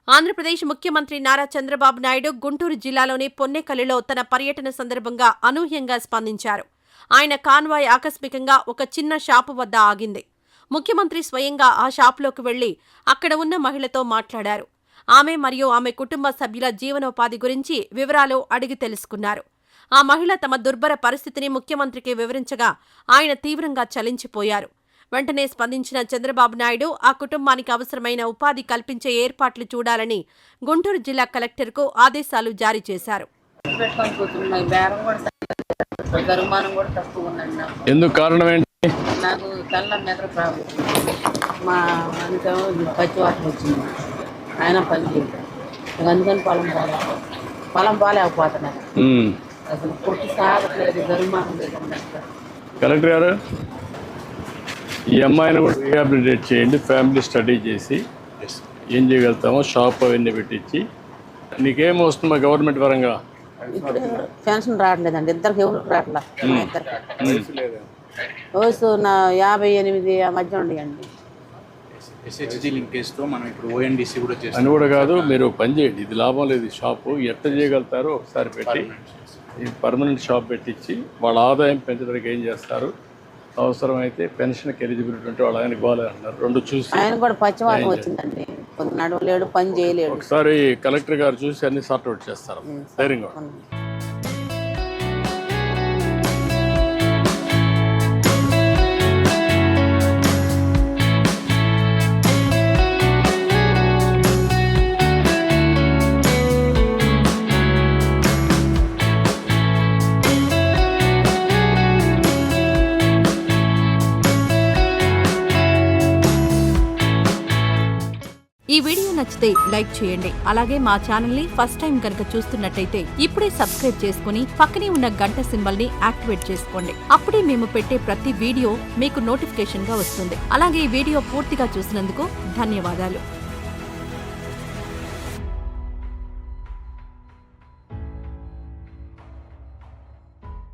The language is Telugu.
ఆంధ్రప్రదేశ్ ముఖ్యమంత్రి నారా చంద్రబాబు నాయుడు గుంటూరు జిల్లాలోని పొన్నెకల్లులో తన పర్యటన సందర్భంగా అనూహ్యంగా స్పందించారు. ఆయన కాన్వాయ్ ఆకస్మికంగా ఒక చిన్న షాపు వద్ద ఆగింది. ముఖ్యమంత్రి స్వయంగా ఆ షాపులోకి వెళ్లి అక్కడ ఉన్న మహిళతో మాట్లాడారు. ఆమె మరియు ఆమె కుటుంబ సభ్యుల జీవనోపాధి గురించి వివరాలు అడిగి తెలుసుకున్నారు. ఆ మహిళ తమ దుర్భర పరిస్థితిని ముఖ్యమంత్రికి వివరించగా ఆయన తీవ్రంగా చలించిపోయారు. వెంటనే స్పందించిన చంద్రబాబు నాయుడు ఆ కుటుంబానికి అవసరమైన ఉపాధి కల్పించే ఏర్పాట్లు చూడాలని గుంటూరు జిల్లా కలెక్టర్కు ఆదేశాలు జారీ చేశారు. ఎందుకు కారణం ఏంటి? నాకు కళ్ళ మెదడు ప్రాబ్లం. మా అందుకేమో పచ్చి వాసన వచ్చింది. ఆయన పని చేయలేదు. అందుకని పొలం పోలేకపోతున్నాను. అసలు పుట్టి సాగట్లేదు. గరుమానం లేకుండా. కలెక్టర్ గారు, ఈ అమ్మాయిని కూడా రీహాబిలిటేట్ చేయండి. ఫ్యామిలీ స్టడీ చేసి ఏం చేయగలుగుతామో షాప్ అవన్నీ పెట్టించి. నీకేం వస్తుందా గవర్నమెంట్ పరంగా? పెన్షన్ రావట్లేదండి. ఇద్దరికి ఎవరు రావట్లేదు. వయసు నా 58 ఆ మధ్య ఉండేయండి. ఎస్హెచ్జి లింకేజ్తో మనం ఇప్పుడు ఓఎన్డీసీ కూడా చేస్తాం. అని కూడా కాదు, మీరు పని చేయండి. ఇది లాభం లేదు. షాపు ఎట్లా చేయగలుగుతారో ఒకసారి పెట్టి ఈ పర్మనెంట్ షాప్ పెట్టించి వాళ్ళ ఆదాయం పెంచడానికి ఏం చేస్తారు, అవసరమైతే పెన్షన్కి ఎలిజిబిలిటీ ఉంటే వాళ్ళు ఆయన గోలే అంటున్నారు. రెండు చూసి ఆయన కూడా పచ్చివాతం వచ్చిందండి. నడవలేడు, పని చేయలేడు. ఒకసారి కలెక్టర్ గారు చూసి అన్ని సార్ట్అవుట్ చేస్తారు. ధైర్యంగా. ఈ వీడియో నచ్చితే లైక్ చేయండి. అలాగే మా ఛానల్ ని ఫస్ట్ టైం కనుక చూస్తున్నట్టయితే ఇప్పుడే సబ్స్క్రైబ్ చేసుకుని పక్కనే ఉన్న గంట సింబల్ ని యాక్టివేట్ చేసుకోండి. అప్పుడే మేము పెట్టే ప్రతి వీడియో మీకు నోటిఫికేషన్ గా వస్తుంది. అలాగే ఈ వీడియో పూర్తిగా చూసినందుకు ధన్యవాదాలు.